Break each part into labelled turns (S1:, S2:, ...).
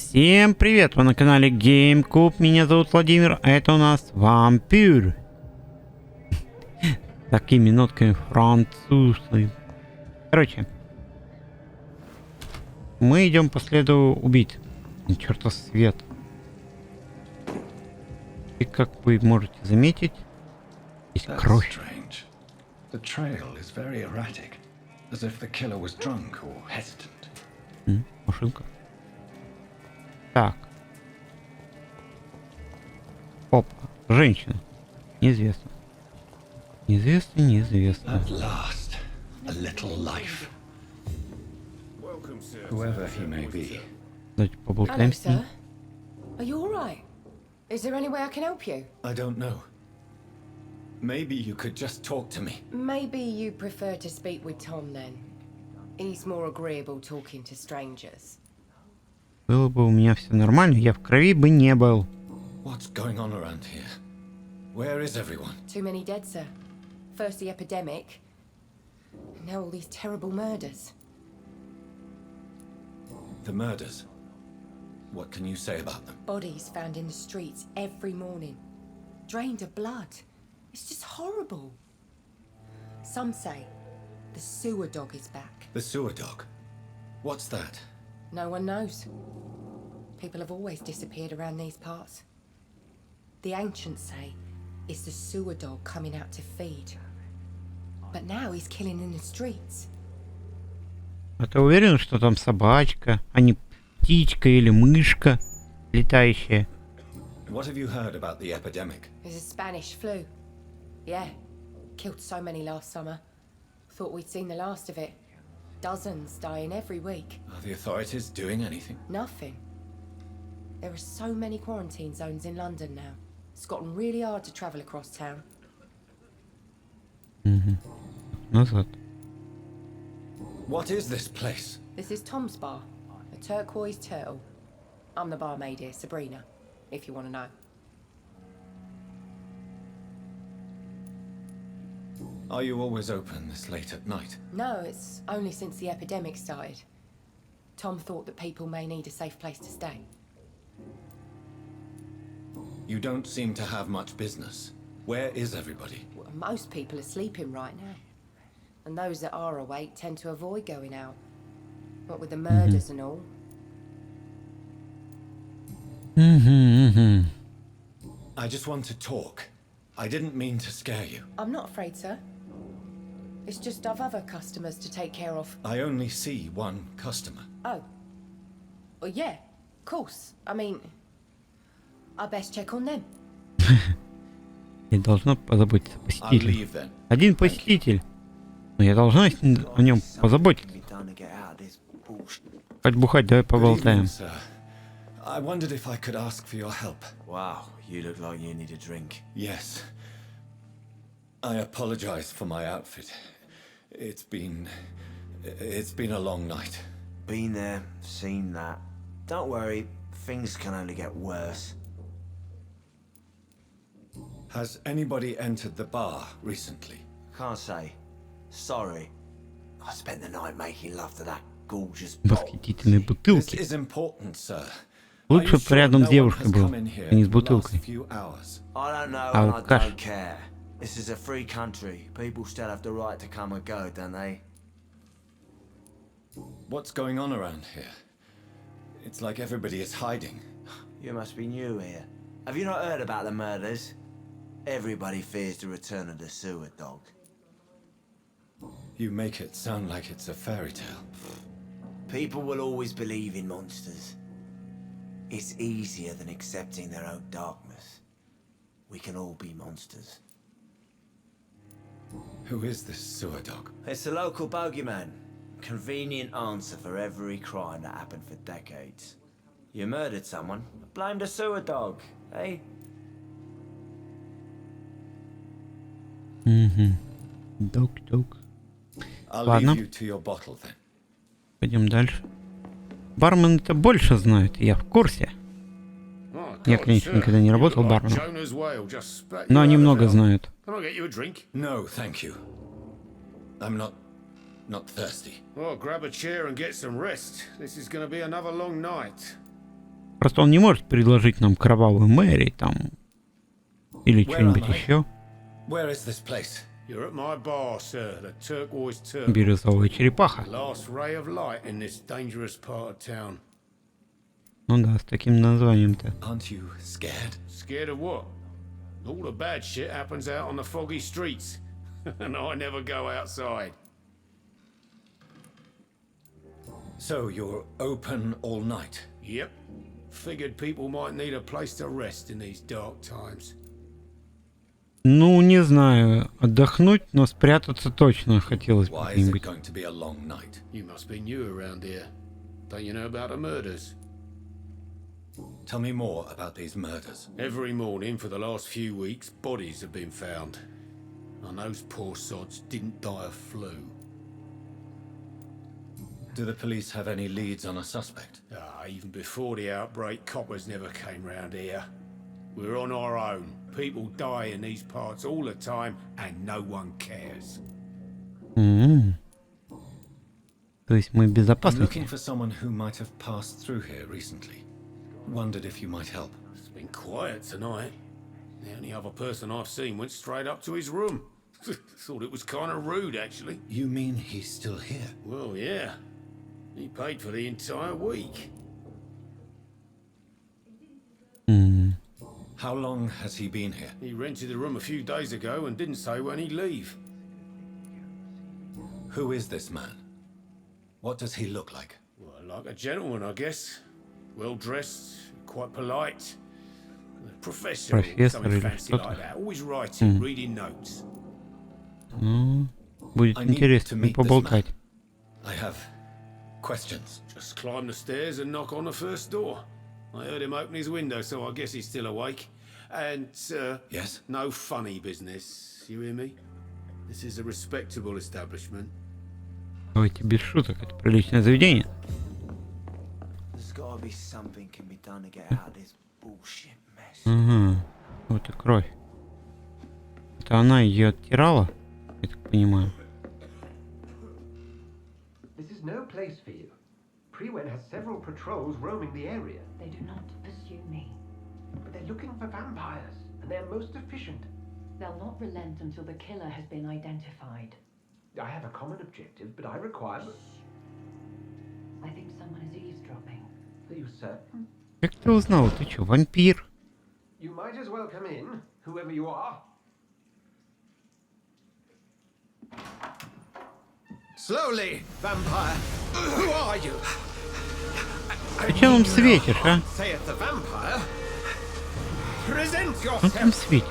S1: Всем привет! Вы на канале GameCube. Меня зовут Владимир, а это у нас Vampyr. Такими нотками французскими. Короче, мы идем по следу убийц. Чертов свет. И как вы можете заметить, есть кровь. Машинка. Так. Опа. Женщина. Неизвестно. Неизвестно. Давайте поболтаем с ним.
S2: Are you all right? Is there any way I can help you?
S3: I don't know. Maybe you could just talk to me.
S2: Maybe you prefer to speak with Tom then. He's more agreeable talking to strangers.
S1: Было бы у меня все нормально, я в крови бы не был.
S3: What's going on around here? Where is everyone?
S2: Too many dead, sir. First the epidemic, now all these terrible murders.
S3: The murders? What can you say about them?
S2: Bodies found in the streets every morning, drained of blood. It's just horrible. Some say the sewer dog is back.
S3: The sewer dog? What's that?
S2: No one knows. People have always disappeared around these parts. The ancients say it's the sewer dog coming out to feed. But now he's killing in the streets.
S1: А ты уверен, что там собачка, а не птичка или мышка летающая?
S3: What have you heard about the epidemic?
S2: There's a Spanish flu. Yeah, killed so many last summer. Thought we'd seen the last of it. Dozens dying every week.
S3: Are the authorities doing anything?
S2: Nothing. There are so many quarantine zones in London now. It's gotten really hard to travel across town.
S1: Назад.
S3: What is this place?
S2: This is Tom's bar, a turquoise turtle. I'm the barmaid here, Sabrina, if you want to know.
S3: Are you always open this late at night?
S2: No, it's only since the epidemic started. Tom thought that people may need a safe place to stay.
S3: You don't seem to have much business. Where is everybody?
S2: Well, most people are sleeping right now. And those that are awake tend to avoid going out. What with the murders and all.
S3: I just want to talk. I didn't mean to scare you.
S2: I'm not afraid, sir. It's just I've other customers to take care of.
S3: I only see one customer.
S2: Oh. Well, yeah, of course. I mean, I best check on them.
S1: Я должна позаботиться о
S3: I'll
S1: посетителе.
S3: leave then.
S1: Один посетитель. Но я должна о нем позаботиться. Хоть бухать, давай
S3: Good
S1: поболтаем.
S3: evening, sir. I wondered if I could ask for your help.
S4: Wow, you look like you need a drink.
S3: Yes. I apologize for my outfit. It's been a long night.
S4: Been there, seen that. Don't worry, things can only get worse.
S3: Has anybody entered the bar recently?
S4: Can't say. Sorry. I spent the night making love to that gorgeous bottle.
S1: Восхитительные
S3: This
S1: бутылки.
S3: is important, sir.
S1: Лучше
S3: Are you
S1: бы рядом
S3: sure
S1: с
S3: no one
S1: девушкой
S3: has
S1: был,
S3: come in here
S1: а не с
S3: in the last
S1: бутылкой.
S3: few hours?
S4: I don't know
S1: Oh,
S4: and I
S1: gosh.
S4: don't care. This is a free country. People still have the right to come and go, don't they?
S3: What's going on around here? It's like everybody is hiding.
S4: You must be new here. Have you not heard about the murders? Everybody fears the return of the sewer dog.
S3: You make it sound like it's a fairy tale.
S4: People will always believe in monsters. It's easier than accepting their own darkness. We can all be monsters.
S3: Who is this sewer dog?
S4: It's the local bogeyman. Convenient answer for every crime that happened for decades. You murdered someone, blame the sewer dog, eh?
S1: Док.
S3: I'll
S1: Ладно.
S3: leave you to your bottle then.
S1: Пойдем дальше. Бармен-то больше знает, я в курсе. Я, конечно, никогда не работал барменом, но они много знают.
S3: No, thank you. I'm not thirsty.
S5: Well, grab a chair and get some rest. This is going to be another long night.
S1: Просто он не может предложить нам кровавую Мэри там или что-нибудь еще.
S3: Where is this place?
S5: You're at my bar, sir, the Turquoise Turtle.
S1: Бирюзовая черепаха.
S5: Last ray of light in this dangerous part of town.
S1: Ну да, с таким названием-то.
S3: Aren't you scared?
S5: Scared of what? All the bad shit happens out on the foggy streets. And I never go outside.
S3: So you're open all night?
S5: Yep. Figured people might need a place to rest in these dark times.
S1: Ну, не знаю, отдохнуть, но спрятаться точно хотелось бы
S3: Why is it
S1: где-нибудь.
S3: going to be a long night?
S5: You must be new around here. Don't you know about the murders?
S3: Tell me more about these murders.
S5: Every morning for the last few weeks, bodies have been found. And those poor sods didn't die of flu.
S3: Do the police have any leads on a suspect?
S5: Even before the outbreak, coppers never came round here. We're on our own. People die in these parts all the time, and no one cares.
S1: То есть мы
S3: I'm looking
S1: безопасники.
S3: for someone who might have passed through here recently. Wondered if you might help.
S5: It's been quiet tonight. The only other person I've seen went straight up to his room. Thought it was kind of rude, actually.
S3: You mean he's still here?
S5: Well, yeah. He paid for the entire week.
S3: How long has he been here?
S5: He rented the room a few days ago and didn't say when he'd leave.
S3: Who is this man? What does he look like?
S5: Well, like a gentleman, I guess. Well dressed, quite polite. A professor, or
S1: Профессор
S5: something
S1: или
S5: fancy
S1: что-то.
S5: like that. Always writing, reading notes.
S1: Ну, будет
S3: I need to
S1: интересно
S3: meet this
S1: поболтать.
S3: I have questions.
S5: Just climb the stairs and knock on the first door. I heard him open his window, so I guess he's still awake. And,
S3: Yes?
S5: no funny business. You hear me? This is a respectable establishment.
S1: Давайте без шуток, это приличное заведение.
S4: There's gotta be something can be done to get out of this bullshit mess.
S1: Ага, вот и кровь. Это она ее оттирала, я так понимаю.
S6: This is no place for you. Prewen has several patrols roaming the area,
S7: They do not pursue me.
S6: but they're looking for vampires, and they're most efficient.
S7: They'll not relent until the killer has been identified.
S6: I have a common objective, but I require...
S7: I think someone is eavesdropping.
S6: Are you certain?
S1: Как ты узнал? Ты что, вампир?
S6: You might as well come in, whoever you are.
S3: Slowly, vampire! Who are you?
S1: Зачем он светишь, а?
S3: Saith the vampire. Present
S1: Он там
S3: yourself.
S1: светит.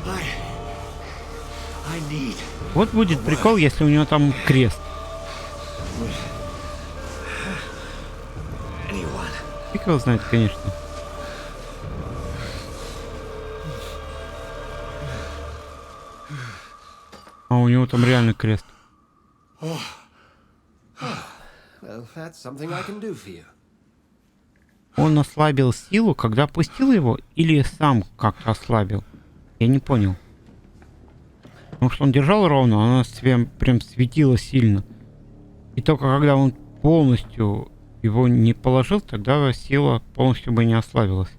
S3: I need
S1: Вот будет прикол, если у него там крест.
S3: anyone.
S1: Фиг его знает, конечно. А у него там реально крест.
S6: Well, that's something I can do for you.
S1: Он ослабил силу, когда опустил его, или сам как-то ослабил? Я не понял. Потому что он держал ровно, а она прям светила сильно. И только когда он полностью его не положил, тогда сила полностью бы не ослабилась.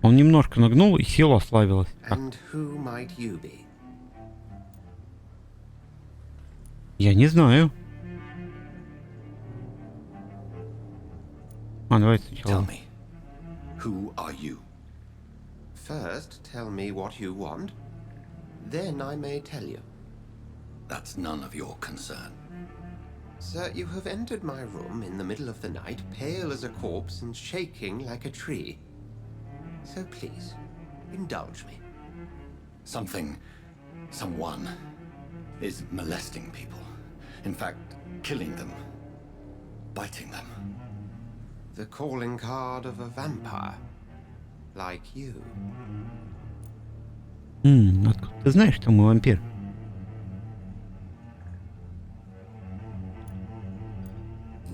S1: Он немножко нагнул, и сила ослабилась. Так,
S6: And who might you be?
S1: я не знаю. Давайте
S3: Tell
S1: сначала.
S3: me, who are you?
S6: First, tell me what you want. Then I may tell you.
S3: That's none of your concern.
S6: Sir, you have entered my room in the middle of the night, pale as a corpse and shaking like a tree. So please, indulge me.
S3: Someone is molesting people. In fact, killing them. Biting them.
S6: The calling card of a vampire. Like you.
S1: Откуда ты знаешь, что мы вампир?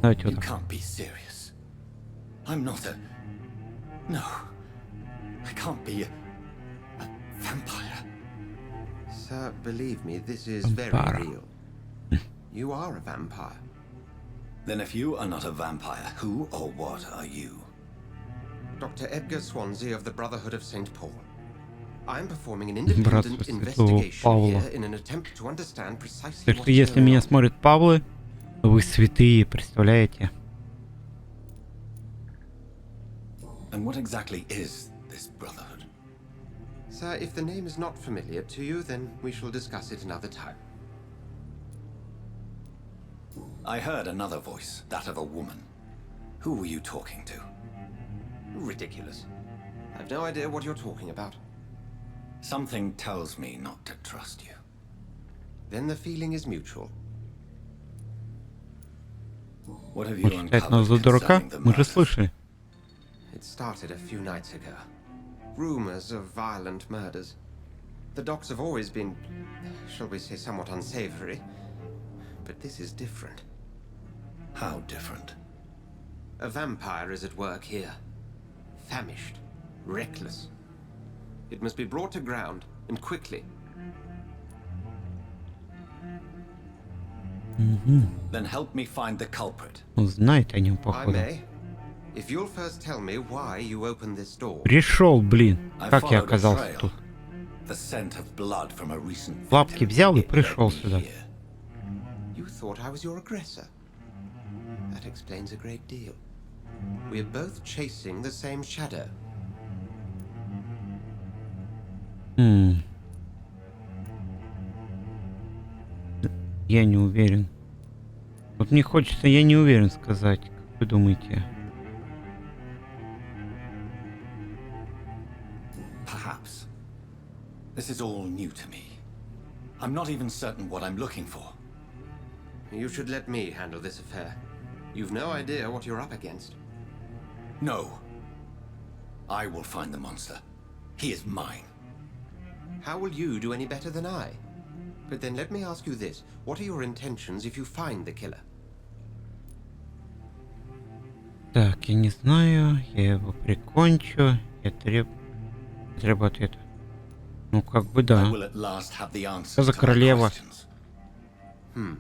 S1: Давайте вот
S3: You
S1: так.
S3: can't be serious. I'm not a... No. I can't be a vampire.
S6: Sir, believe me, this is
S1: Vampire.
S6: very real. You are a vampire.
S3: Then if you are not a vampire, who or what are you?
S6: Dr. Edgar Swansea of the Brotherhood of St. Paul. I'm performing an independent
S1: Братство Святого
S6: investigation
S1: Павла.
S6: here in an attempt to understand precisely
S1: Так
S6: what's
S1: что если
S6: going
S1: меня
S6: on.
S1: смотрят Павлы, то вы святые, представляете?
S3: And what exactly is this brotherhood?
S6: Sir, if the name is not familiar to you, then we shall discuss it another time.
S3: I heard another voice, that of a woman. Who were you talking to?
S6: Ridiculous. I've no idea what you're talking about.
S3: Something tells me not to trust you.
S6: Then the feeling is mutual.
S3: What have you
S1: Он считает нас
S3: uncovered
S1: за дурака?
S3: concerning the
S1: Мы же
S3: murders?
S1: слышали.
S6: It started a few nights ago. Rumors of violent murders. The docs have always been, shall we say, somewhat unsavory. But this is different.
S3: How different?
S6: A vampire is at work here. Famished. Reckless. It must be brought to ground, and quickly.
S3: Then help me find the culprit.
S1: Он знает о нем,
S6: I
S1: походу.
S6: may. If you'll first tell me why you opened this door.
S1: Пришел, блин.
S3: I
S1: Как я
S3: followed a
S1: оказался
S3: trail.
S1: тут?
S3: The scent of blood from a recent
S1: Лапки
S3: victim.
S1: взял и
S3: It led
S1: пришел
S3: me
S1: сюда.
S3: here.
S6: You thought I was your aggressor. That explains a great deal. We're both chasing the same shadow.
S1: Я не уверен. Вот мне хочется, я не уверен сказать. Как вы думаете?
S3: Perhaps. This is all new to me. I'm not even certain what I'm looking for.
S6: You should let me handle this affair. You've no idea what you're up against.
S3: No. I will find the monster. He is mine.
S6: How will you do any better than I? But then let me ask you this. What are your intentions if you find the killer?
S1: Так, я не знаю. Я его прикончу. Я требую ответа. Ну, как бы
S3: I
S1: да.
S3: will at last have the answers
S1: Что за
S3: to my
S1: королева?
S3: questions.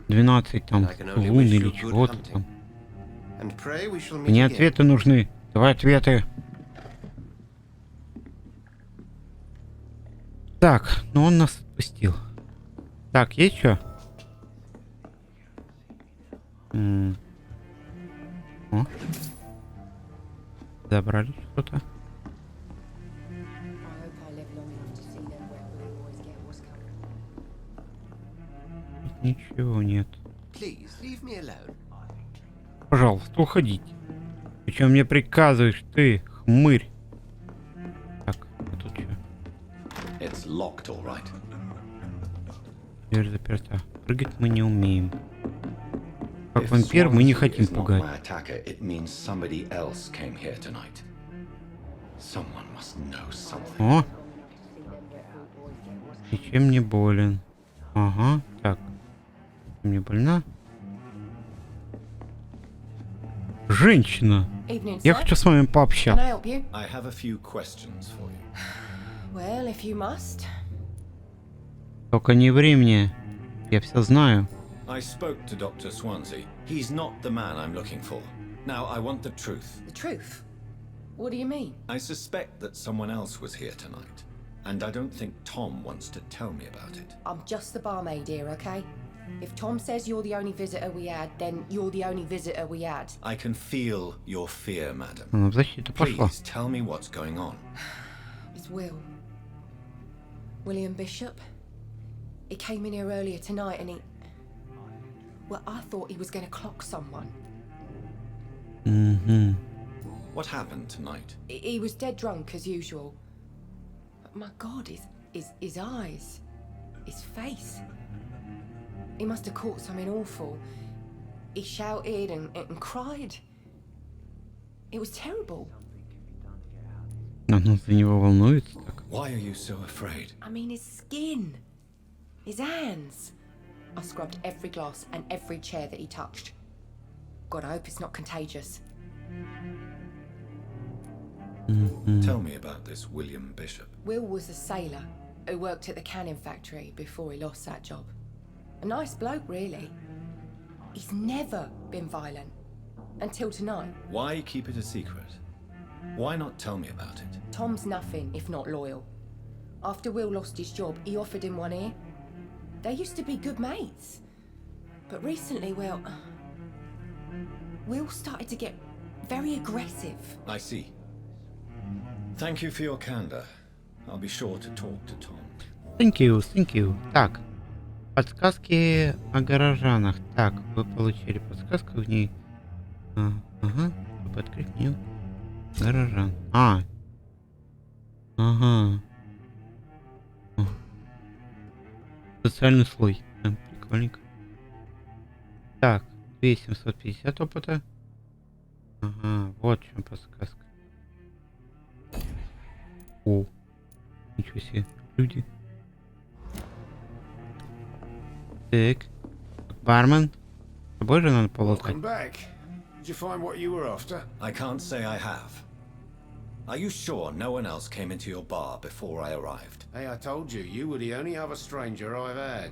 S1: 12 там
S6: I can only
S1: лун
S6: wish
S1: или
S6: you good
S1: чего-то
S6: hunting.
S1: там.
S6: And pray we shall meet
S1: Мне
S6: again.
S1: ответы нужны. Давай ответы. Так, ну он нас отпустил. Так, есть что? О. Забрали что-то.
S2: I hope I live long enough to see them wet blue boys get what's coming.
S1: Тут ничего нет.
S6: Please, leave me alone.
S1: Пожалуйста, уходите. Причем мне приказываешь ты, хмырь. Так, а тут что?
S3: It's locked, all right.
S1: Дверь заперта. Прыгать мы не умеем. Как
S3: If
S1: вампир мы не
S3: Swansea
S1: хотим
S3: is not
S1: пугать.
S3: my attacker, it means somebody else came here tonight. Someone must know something.
S1: О! И чем не болен? Ага, так. Мне больна? Женщина!
S2: Evening,
S1: Я
S2: sir.
S1: хочу с вами
S2: Can I
S1: пообщаться.
S2: help you?
S3: I have a few questions for you.
S2: Well, if you must.
S1: Только не ври мне. Я все знаю.
S3: I spoke to Dr. Swansea. He's not the man I'm looking for. Now, I want the truth.
S2: The truth? What do you mean?
S3: I suspect that someone else was here tonight. And I don't think Tom wants to tell me about it.
S2: I'm just the barmaid here, okay? If Tom says you're the only visitor we had, then you're the only visitor we had.
S3: I can feel your fear, madam.
S1: Она в защиту пошла.
S3: Please tell me what's going on.
S2: It's Will. William Bishop. He came in here earlier tonight and he... Well, I thought he was going to clock someone.
S3: What happened tonight?
S2: He was dead drunk as usual. But my God, his eyes, his face. He must have caught something awful. He shouted and cried. It was terrible.
S1: Она за него волнуется так.
S3: Why are you so afraid?
S2: I mean, his skin, his hands. I scrubbed every glass and every chair that he touched. God, I hope it's not contagious.
S3: Tell me about this William Bishop.
S2: Will was a sailor who worked at the canning factory before he lost that job. A nice bloke, really. He's never been violent. Until tonight.
S3: Why keep it a secret? Why not tell me about it?
S2: Tom's nothing if not loyal. After Will lost his job, he offered him one ear. They used to be good mates. But recently, Will started to get very aggressive.
S3: I see. Thank you for your candor. I'll be sure to talk to Tom.
S1: Thank you. Так. Подсказки о горожанах. Так, вы получили подсказку в ней. Ага. Чтобы открыть меню горожан. Ага. Социальный слой. Прикольненько. Так, 2750 опыта. Ага, вот в чем подсказка. О, ничего себе, люди. Так, бармен. С тобой же надо полотать.
S5: Welcome back. Did you find what you were after?
S3: I can't say I have. Are you sure no one else came into your bar before I arrived?
S5: Hey, I told you, you were the only other stranger I've had.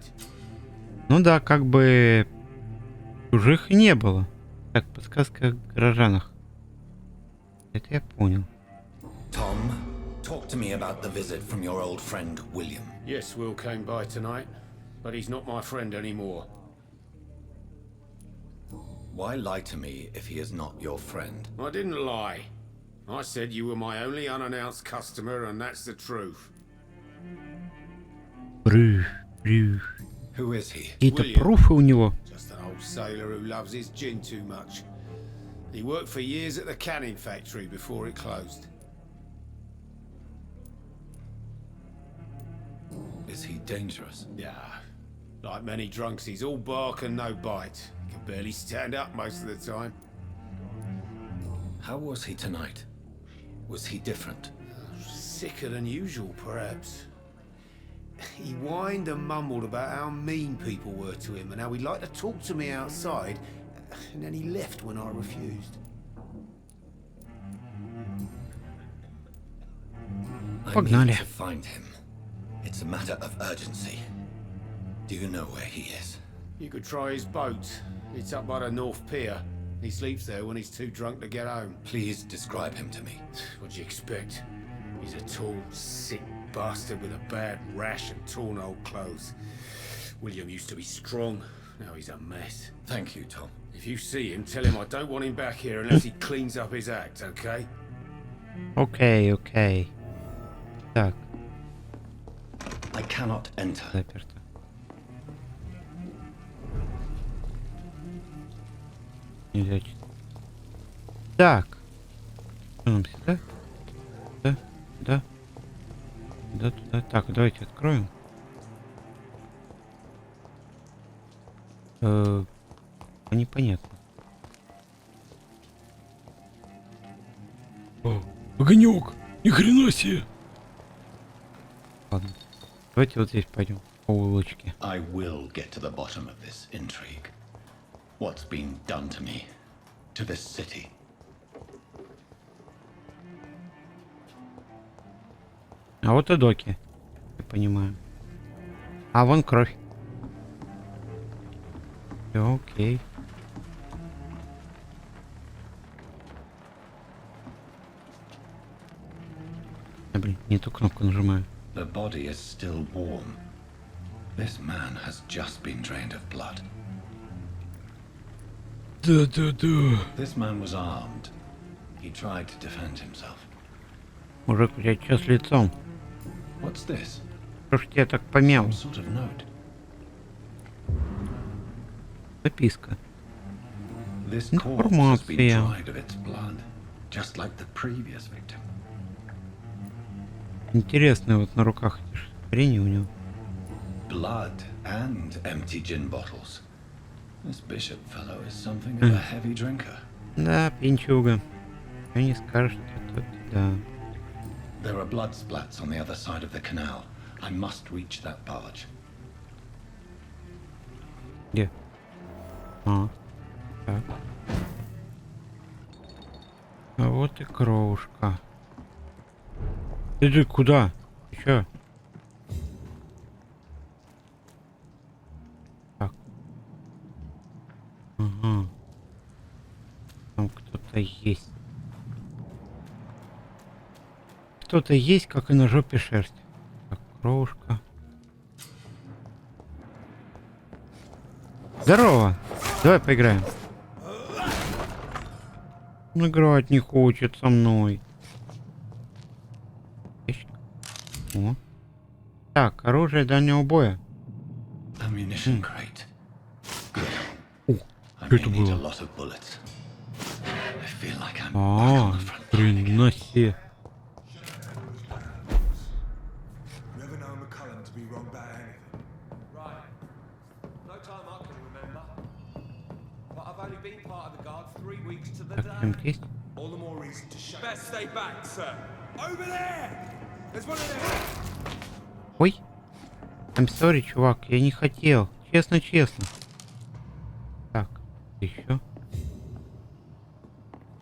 S1: Ну да, как бы чужих не было. Так, подсказка о горожанах. Это я понял.
S3: Tom, talk to me about the visit from your old friend William.
S5: Yes, Will came by tonight, but he's not my friend anymore.
S3: Why lie to me if he is not your friend?
S5: I didn't lie. I said you were my only unannounced customer, and that's the truth.
S1: Брюх.
S3: Who is he?
S1: Какие-то
S5: William.
S1: пруфы у него.
S5: Just an old sailor who loves his gin too much. He worked for years at the canning factory before it closed.
S3: Is he dangerous?
S5: Yeah. Like many drunks, he's all bark and no bite. Can barely stand up most of the time.
S3: How was he tonight? Was he different?
S5: Sicker than usual, perhaps. He whined and mumbled about how mean people were to him and how he'd like to talk to me outside, and then he left when I refused.
S3: I
S1: Pognali.
S3: need to find him. It's a matter of urgency. Do you know where he is?
S5: You could try his boat. It's up by the North Pier. He sleeps there when he's too drunk to get home.
S3: Please describe him to me.
S5: What'd you expect? He's a tall, sick bastard with a bad rash and torn old clothes. William used to be strong. Now he's a mess.
S3: Thank you, Tom.
S5: If you see him, tell him I don't want him back here unless he cleans up his act, okay?
S1: Окей. Так,
S3: I cannot enter.
S1: заперто. Нельзя читать. Так. Что нам сюда? Туда. Так, давайте откроем. Непонятно.
S8: О, огонек! Ни хрена себе!
S1: Ладно. Давайте вот здесь пойдем. По улочке.
S3: I will get to the bottom of this intrigue. What's been done to me, to this city?
S1: А вот и доки. Я понимаю. А вон кровь. Всё, окей. Блин, не ту кнопку нажимаю.
S3: The body is still warm. This man has just been drained of blood.
S8: Да.
S3: This man was armed. He tried to defend himself.
S1: Мужик, у тебя что с лицом?
S3: What's this?
S1: Что ж тебя так помял?
S3: Some sort of note.
S1: Записка.
S3: This corpse has been
S1: Информация.
S3: dried of its blood, just like the previous victim.
S1: Интересно, вот на руках эти хрени у него.
S3: Blood and empty gin bottles. This bishop fellow is something of a heavy drinker.
S1: Да, пинчуга. Что не скажешь, что тут, да.
S3: There are blood splats on the other side of the canal. I must reach that barge.
S1: Где? Так. А вот и кровушка. Ты куда? Ты чё? Так. Ага. Там кто-то есть. кто-то есть, как и на жопе шерсть. Так, крошка. Здорово! Давай поиграем. Играть не хочет со мной. О. Так, оружие дальнего боя.
S3: Ammunition crate.
S1: О,
S3: I
S1: что
S3: may
S1: это
S3: need a
S1: было?
S3: lot of bullets. I feel like I'm back
S1: А,
S3: on the front line again.
S1: хрена себе.
S9: Never known McCullum to be wrong about anything.
S10: Right. No time I can remember. But I've only been part of the guard 3 weeks to the
S1: Так,
S10: day.
S1: чем-то есть?
S9: All the more reason to show.
S10: Best stay back, sir. Over there! There's one of them.
S1: Ой. I'm sorry, чувак, я не хотел. Честно. Так, еще.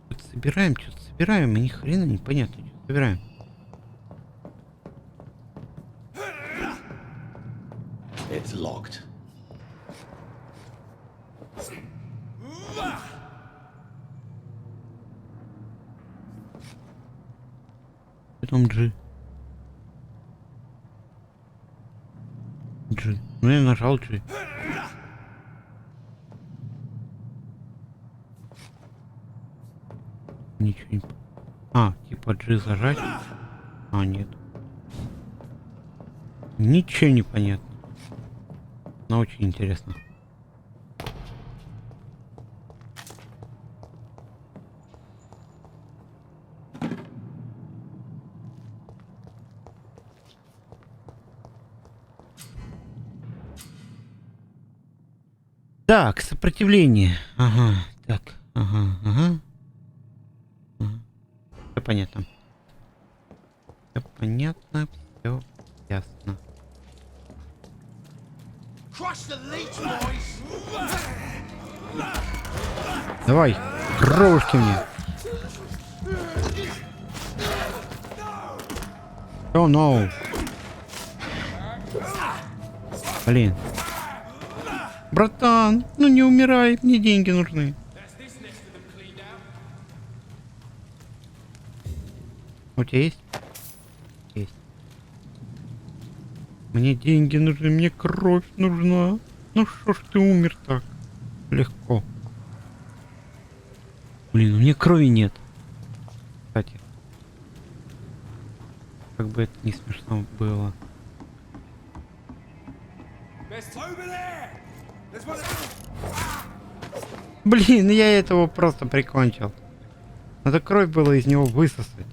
S1: Что-то собираем, и ни хрена непонятно, что собираем.
S3: It's locked.
S1: Потом G. Ну я нажал G. Ничего не... А, типа G зажать. А, нет. Ничего не понятно. Но очень интересно. Так, сопротивление. Ага, так, ага. Все понятно. Все ясно. Давай, кровушки мне. О, no. Блин. Братан, ну не умирай, мне деньги нужны. У тебя есть? Есть. Мне деньги нужны, мне кровь нужна. Ну что ж ты умер так легко? Блин, у меня крови нет. Кстати. Как бы это не смешно было. Блин, я этого просто прикончил. Надо кровь было из него высосать.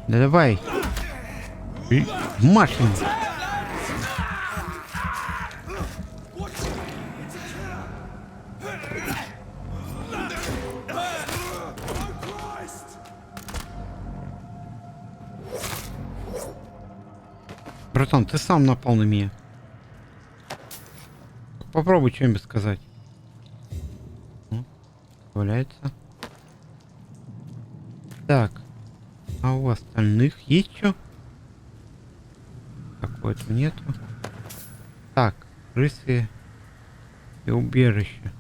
S1: Да давай. Машин. Братан, ты сам напал на меня. Попробуй что-нибудь сказать. Валяется. Так. А у остальных есть что? Какого-то нету. Так, крысы и убежище.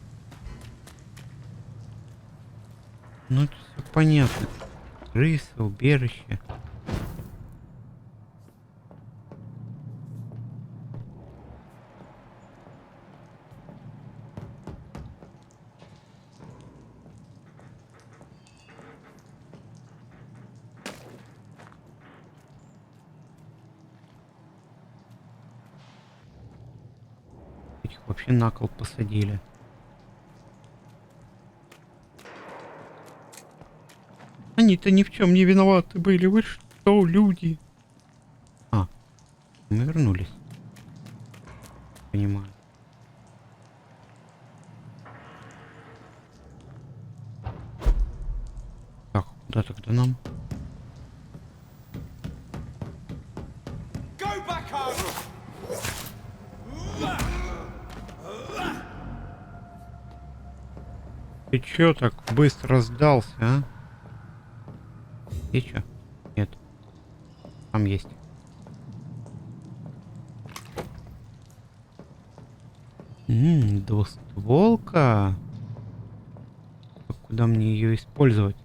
S1: Ну это все понятно. Крысы, убежище. Их вообще на кол посадили. Они-то ни в чем не виноваты были. Вы что, люди? А, мы вернулись. Понимаю. Так, куда тогда нам? Ты чё так быстро сдался, а? И чё? Нет. Там есть. Двустволка. Куда мне ее использовать?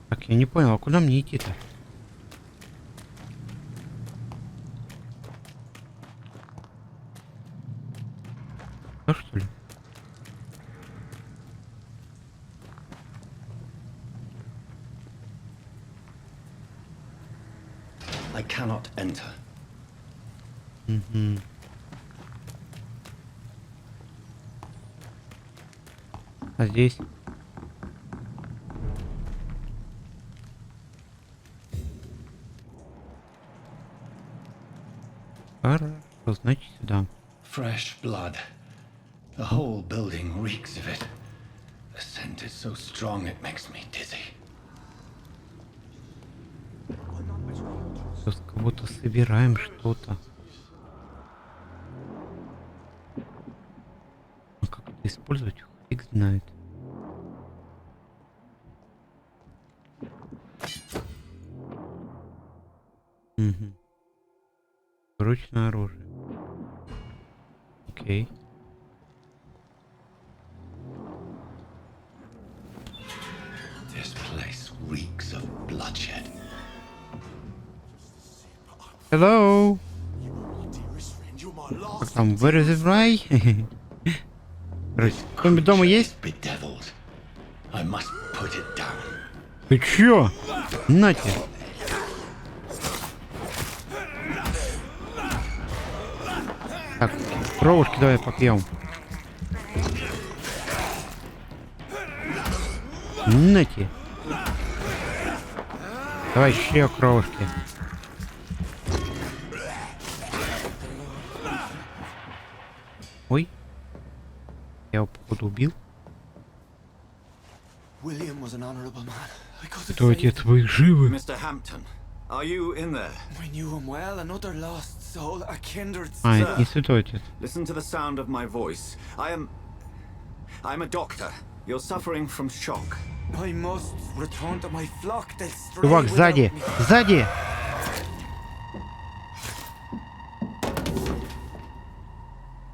S1: Так, я не понял, а куда мне идти-то? Да, что ли?
S3: I cannot enter.
S1: Угу. А здесь? Хорошо, значит сюда.
S3: Fresh blood. The whole building reeks of it. The scent is so strong it makes me dizzy.
S1: Сейчас как будто собираем что-то. А как это использовать? Фиг знает. Угу. Ручное оружие. Окей.
S3: This place reeks of bloodshed.
S1: Hello. Как там? Where is it right? Короче, кто-нибудь дома есть?
S3: Bedeviled. I must put it down.
S1: Ты чё? Нате. Так, кровушки давай попьем. Нате. Давай еще кровушки. Ой. Я его, походу, убил.
S3: William was an honorable man. I could have
S8: Кто отец твоих живы?
S3: Mr. Hampton, are you in there? We knew him well, another lost soul, a kindred
S1: А, это не святой отец.
S3: Listen to the sound of my voice. I'm a doctor. You're suffering from shock. I must return to my flock. They'll stray
S1: Чувак, сзади! Сзади!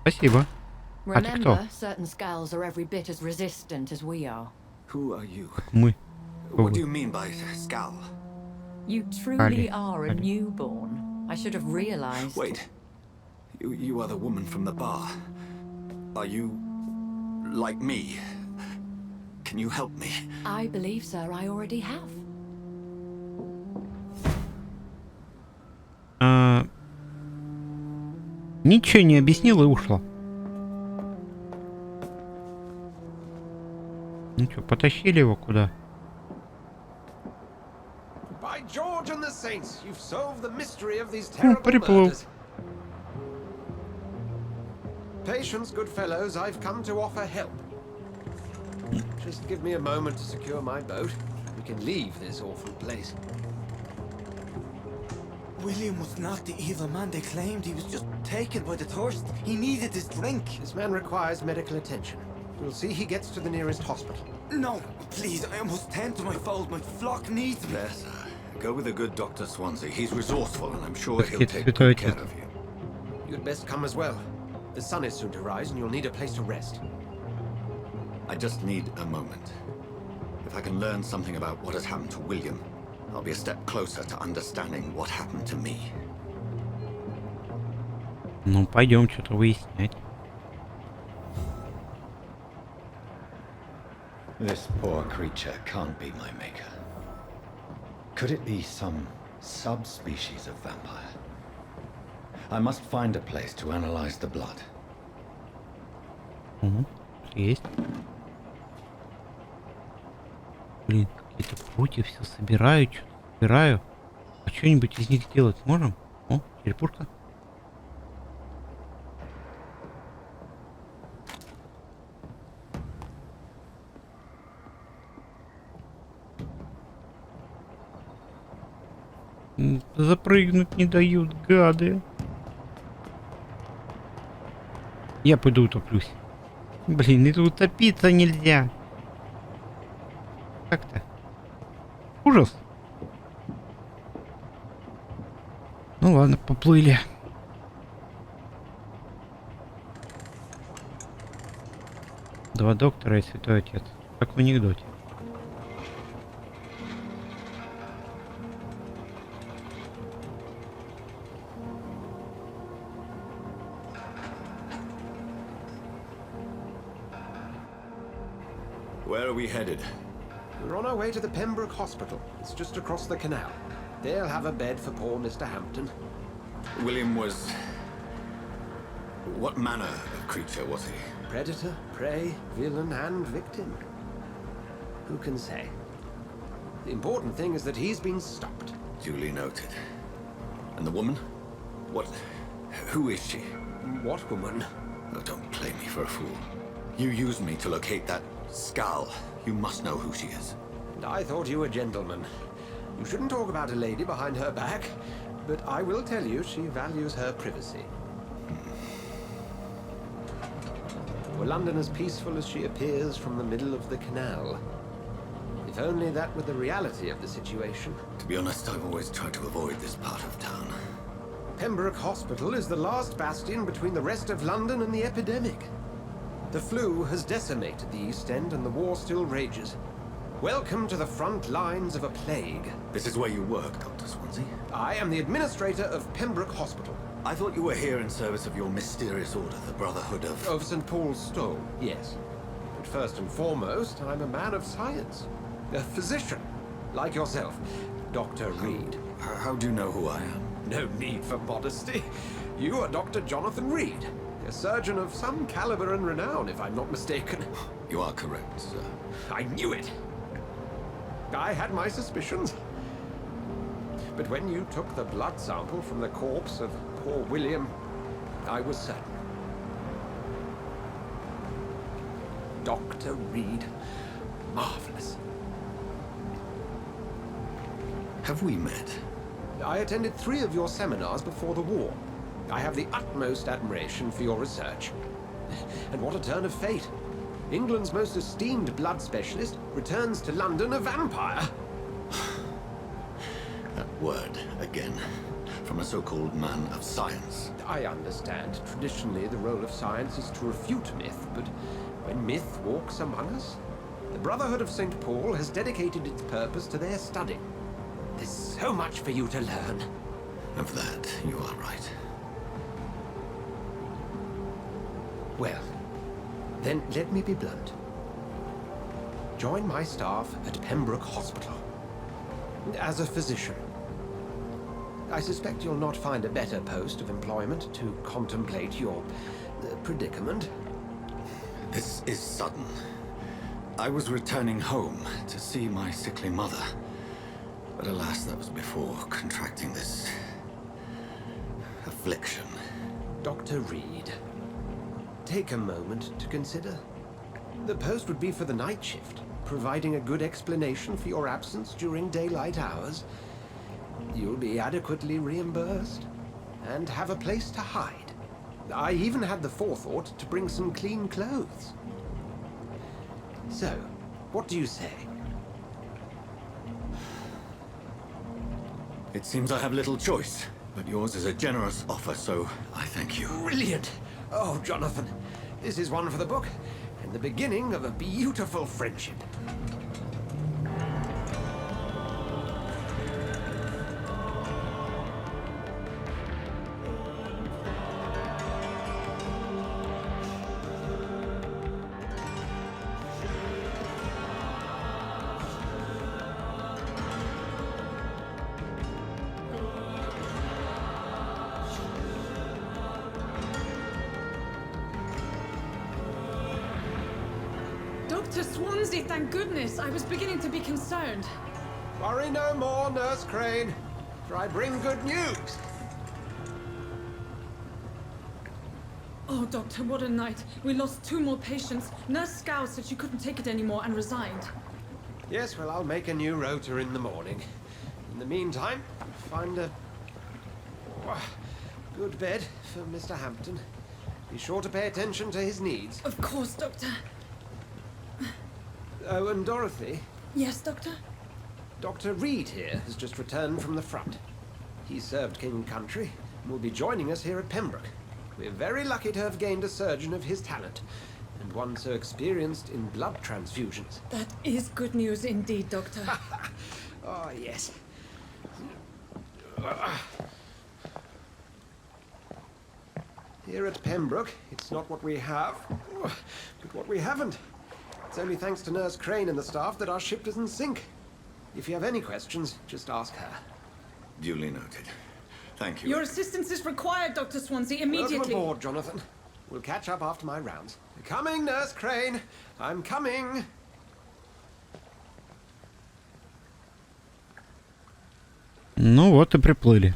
S1: Спасибо. А ты кто?
S7: Remember, certain skulls are every bit as resistant as we are.
S3: Who are you?
S1: Мы.
S3: What do you mean by skull?
S7: You truly
S1: Ali.
S7: are a
S1: Ali.
S7: newborn. I should have realized.
S3: Wait. You are the woman from the bar. Are you like me? Can you help me?
S7: I believe, sir, I already have.
S1: Ничего не объяснила и ушла. Ну что, потащили его куда?
S10: By George and the Saints, you've solved the mystery of these terrible
S1: приплыл.
S10: murders. Patience, good fellows, I've come to offer help. Just give me a moment to secure my boat. We can leave this awful place.
S3: William was not the evil man they claimed. He was just taken by the thirst. He needed this drink.
S10: This man requires medical attention. We'll see he gets to the nearest hospital.
S3: No, please, I must tend to my fold. My flock needs me. Yes, go with the good Dr. Swansea. He's resourceful, and I'm sure he'll take good care of you.
S10: You'd best come as well. The sun is soon to rise, and you'll need a place to rest.
S3: I just need a moment. If I can learn something about what has happened to William, I'll be a step closer to understanding what happened to me.
S1: Ну, пойдем что-то выяснять.
S3: This poor creature can't be my maker. Could it be some subspecies of vampire? I must find a place to analyze the blood.
S1: Угу. Есть. Блин, какие-то прутья все собираю, что-то собираю. А что-нибудь из них сделать можем? О, черепушка. Запрыгнуть не дают, гады. Я пойду утоплюсь. Блин, это утопиться нельзя. Как-то. Ужас. Ну ладно, поплыли. Два доктора и святой отец. Как в анекдоте.
S3: Where are we headed?
S10: We're on our way to the Pembroke Hospital. It's just across the canal. They'll have a bed for poor Mr. Hampton.
S3: William was... What manner of creature was he?
S10: Predator, prey, villain, and victim. Who can say? The important thing is that he's been stopped.
S3: Duly noted. And the woman? What... Who is she?
S10: What woman?
S3: Oh, don't play me for a fool. You used me to locate that skull. You must know who she is.
S10: And I thought you a gentleman. You shouldn't talk about a lady behind her back, but I will tell you she values her privacy. Were London as peaceful as she appears from the middle of the canal? If only that were the reality of the situation.
S3: To be honest, I've always tried to avoid this part of town.
S10: Pembroke Hospital is the last bastion between the rest of London and the epidemic. The flu has decimated the East End and the war still rages. Welcome to the front lines of a plague.
S3: This is where you work, Dr. Swansea?
S10: I am the administrator of Pembroke Hospital.
S3: I thought you were here in service of your mysterious order, the Brotherhood of...
S10: Of St. Paul's Stole, yes. But first and foremost, I'm a man of science. A physician, like yourself, Dr. Reed.
S3: How do you know who I am?
S10: No need for modesty. You are Dr. Jonathan Reed, a surgeon of some caliber and renown, if I'm not mistaken.
S3: You are correct, sir.
S10: I knew it! I had my suspicions. But when you took the blood sample from the corpse of poor William, I was certain. Dr. Reed. Marvelous.
S3: Have we met?
S10: I attended 3 of your seminars before the war. I have the utmost admiration for your research. And what a turn of fate. England's most esteemed blood specialist returns to London a vampire.
S3: That word, again. From a so-called man of science.
S10: I understand. Traditionally, the role of science is to refute myth, but when myth walks among us, the Brotherhood of St. Paul has dedicated its purpose to their study. There's so much for you to learn.
S3: Of that, you are right.
S10: Well, then let me be blunt. Join my staff at Pembroke Hospital. As a physician. I suspect you'll not find a better post of employment to contemplate your predicament.
S3: This is sudden. I was returning home to see my sickly mother. But alas, that was before contracting this... affliction.
S10: Dr. Reed, take a moment to consider. The post would be for the night shift, providing a good explanation for your absence during daylight hours. You'll be adequately reimbursed, and have a place to hide. I even had the forethought to bring some clean clothes. So, what do you say?
S3: It seems I have little choice, but yours is a generous offer, so I thank you.
S10: Brilliant! Oh, Jonathan, this is one for the book, and the beginning of a beautiful friendship.
S11: Dr. Swansea, thank goodness. I was beginning to be concerned.
S10: Worry no more, Nurse Crane, for I bring good news.
S11: Oh, Doctor, what a night. We lost 2 more patients. Nurse Scow said she couldn't take it anymore and resigned.
S10: Yes, well, I'll make a new rota in the morning. In the meantime, find a good bed for Mr. Hampton. Be sure to pay attention to his needs.
S11: Of course, Doctor.
S10: Oh, and Dorothy,
S11: Yes, Doctor?
S10: Dr. Reed here has just returned from the front. He served King and Country and will be joining us here at Pembroke. We're very lucky to have gained a surgeon of his talent, and one so experienced in blood transfusions.
S11: That is good news indeed, Doctor.
S10: Oh, yes. Here at Pembroke, it's not what we have, but what we haven't. It's only thanks to Nurse Crane and the staff that our ship doesn't sink. If you have any questions, just ask her.
S3: Duly noted. Thank you.
S11: Your assistance is required, Dr. Swansea, immediately.
S10: Welcome aboard, Jonathan. We'll catch up after my rounds. Coming, Nurse Crane. I'm coming.
S1: Ну вот и приплыли.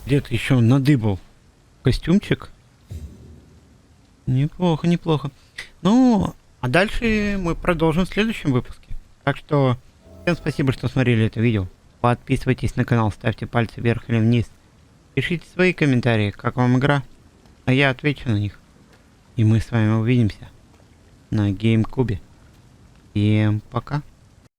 S1: Где-то еще надыбал костюмчик. Неплохо, неплохо. Ну, а дальше мы продолжим в следующем выпуске. Так что всем спасибо, что смотрели это видео. Подписывайтесь на канал, ставьте пальцы вверх или вниз. Пишите свои комментарии, как вам игра, а я отвечу на них. И мы с вами увидимся на GameCube. Всем пока.